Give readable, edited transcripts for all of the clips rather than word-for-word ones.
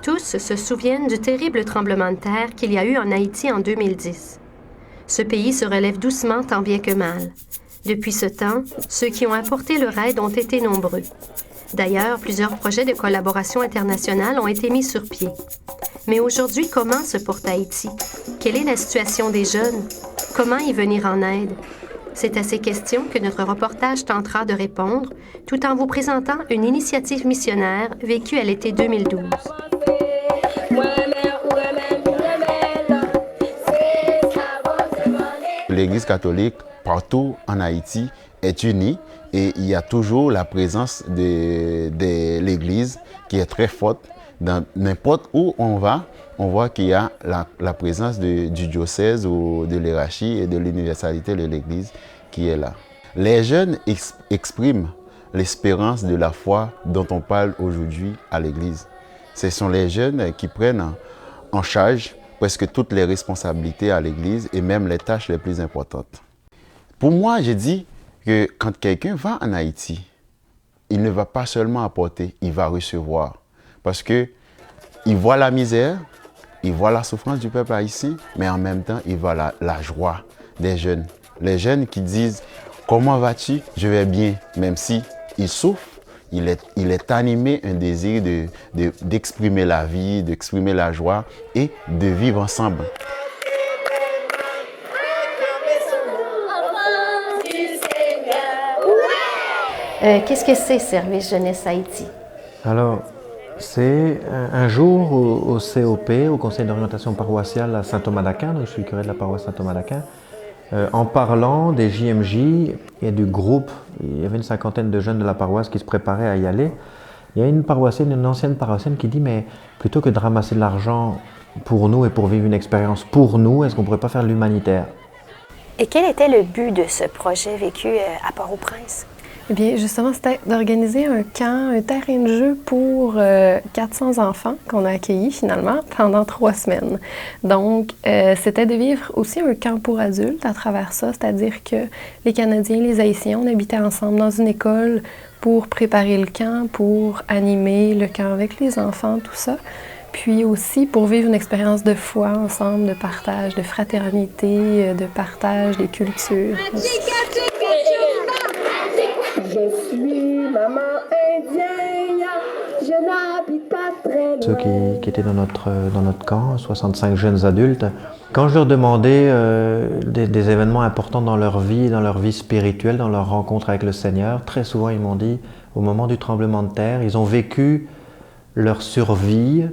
Tous se souviennent du terrible tremblement de terre qu'il y a eu en Haïti en 2010. Ce pays se relève doucement tant bien que mal. Depuis ce temps, ceux qui ont apporté leur aide ont été nombreux. D'ailleurs, plusieurs projets de collaboration internationale ont été mis sur pied. Mais aujourd'hui, comment se porte Haïti? Quelle est la situation des jeunes? Comment y venir en aide? C'est à ces questions que notre reportage tentera de répondre, tout en vous présentant une initiative missionnaire vécue à l'été 2012. L'Église catholique, partout en Haïti, est unie et il y a toujours la présence de l'Église qui est très forte. Dans n'importe où on va, on voit qu'il y a la présence du diocèse ou de l'hierarchie et de l'universalité de l'Église qui est là. Les jeunes expriment l'espérance de la foi dont on parle aujourd'hui à l'Église. Ce sont les jeunes qui prennent en charge presque toutes les responsabilités à l'Église et même les tâches les plus importantes. Pour moi, je dis que quand quelqu'un va en Haïti, il ne va pas seulement apporter, il va recevoir. Parce qu'il voit la misère, il voit la souffrance du peuple haïtien, mais en même temps, il voit la joie des jeunes. Les jeunes qui disent « Comment vas-tu? Je vais bien », même si ils souffrent, il est animé un désir d'exprimer la vie, d'exprimer la joie et de vivre ensemble. Qu'est-ce que c'est Service Jeunesse Haïti? Alors, c'est un jour au COP, au Conseil d'orientation paroissiale à Saint-Thomas-d'Aquin, donc je suis le curé de la paroisse Saint-Thomas-d'Aquin, en parlant des JMJ et du groupe, il y avait une cinquantaine de jeunes de la paroisse qui se préparaient à y aller. Il y a une paroissienne, une ancienne paroissienne qui dit « mais plutôt que de ramasser de l'argent pour nous et pour vivre une expérience pour nous, est-ce qu'on ne pourrait pas faire de l'humanitaire ?» Et quel était le but de ce projet vécu à Port-au-Prince? Eh bien, justement, c'était d'organiser un camp, un terrain de jeu pour 400 enfants qu'on a accueillis finalement pendant 3 semaines. Donc, c'était de vivre aussi un camp pour adultes à travers ça, c'est-à-dire que les Canadiens, les Haïtiens, on habitait ensemble dans une école pour préparer le camp, pour animer le camp avec les enfants, tout ça. Puis aussi pour vivre une expérience de foi ensemble, de partage, de fraternité, de partage des cultures. Je suis maman indienne, je n'habite pas très loin. Ceux qui étaient dans notre camp, 65 jeunes adultes, quand je leur demandais des événements importants dans leur vie spirituelle, dans leur rencontre avec le Seigneur, très souvent ils m'ont dit, au moment du tremblement de terre, ils ont vécu leur survie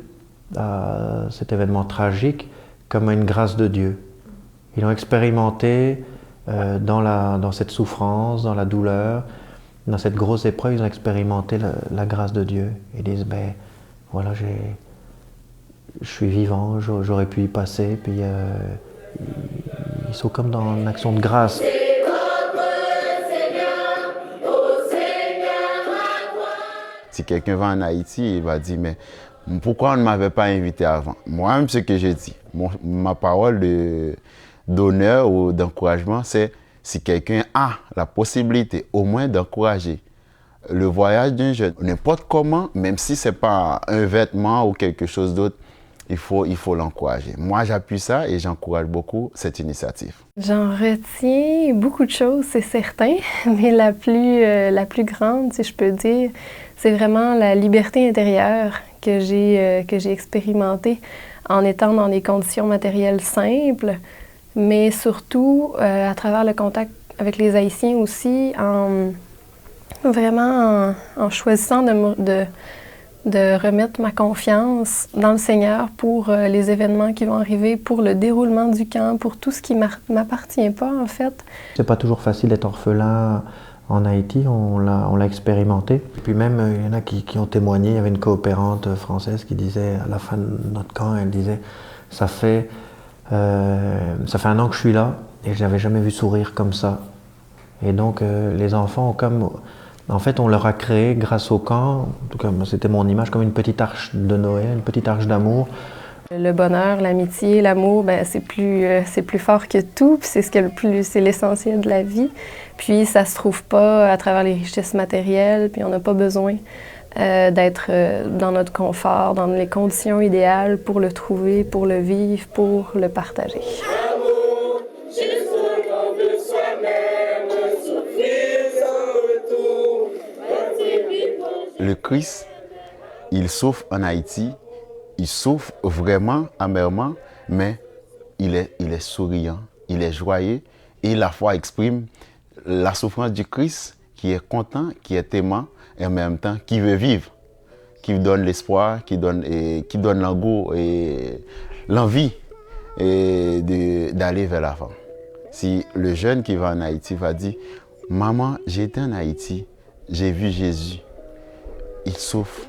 à cet événement tragique comme une grâce de Dieu. Ils l'ont expérimenté dans cette souffrance, dans la douleur, dans cette grosse épreuve, ils ont expérimenté la grâce de Dieu. Ils disent, ben voilà, je suis vivant, j'aurais pu y passer, puis ils sont comme dans une action de grâce. Si quelqu'un va en Haïti, il va dire, mais pourquoi on ne m'avait pas invité avant? Moi-même, ce que j'ai dit, ma parole d'honneur ou d'encouragement, c'est si quelqu'un a la possibilité au moins d'encourager le voyage d'un jeune, n'importe comment, même si ce n'est pas un vêtement ou quelque chose d'autre, il faut l'encourager. Moi, j'appuie ça et j'encourage beaucoup cette initiative. J'en retiens beaucoup de choses, c'est certain, mais la plus grande, si je peux dire, c'est vraiment la liberté intérieure que j'ai expérimentée en étant dans des conditions matérielles simples, mais surtout à travers le contact avec les Haïtiens aussi, en choisissant de remettre ma confiance dans le Seigneur pour les événements qui vont arriver, pour le déroulement du camp, pour tout ce qui ne m'appartient pas en fait. C'est pas toujours facile d'être orphelin en Haïti, on l'a expérimenté. Et puis même, il y en a qui ont témoigné, il y avait une coopérante française qui disait, à la fin de notre camp, elle disait « ça fait 1 an que je suis là et je n'avais jamais vu sourire comme ça ». Et donc les enfants ont comme... En fait, on leur a créé, grâce au camp, en tout cas c'était mon image, comme une petite arche de Noé, une petite arche d'amour. Le bonheur, l'amitié, l'amour, ben, c'est plus fort que tout, puis c'est l'essentiel de la vie. Puis ça se trouve pas à travers les richesses matérielles, puis on n'a pas besoin d'être dans notre confort, dans les conditions idéales pour le trouver, pour le vivre, pour le partager. Le Christ, il souffre en Haïti, il souffre vraiment amèrement, mais il est souriant, il est joyeux et la foi exprime la souffrance du Christ qui est content, qui est aimant et en même temps qui veut vivre, qui donne l'espoir, qui donne l'engour et l'envie d'aller vers l'avant. Si le jeune qui va en Haïti va dire « Maman, j'ai été en Haïti, j'ai vu Jésus ». Il souffre,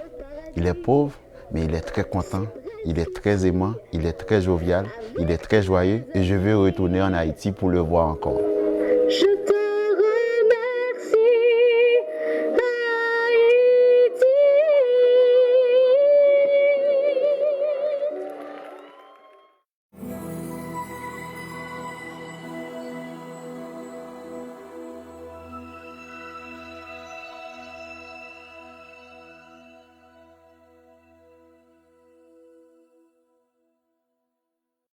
il est pauvre, mais il est très content, il est très aimant, il est très jovial, il est très joyeux et je veux retourner en Haïti pour le voir encore.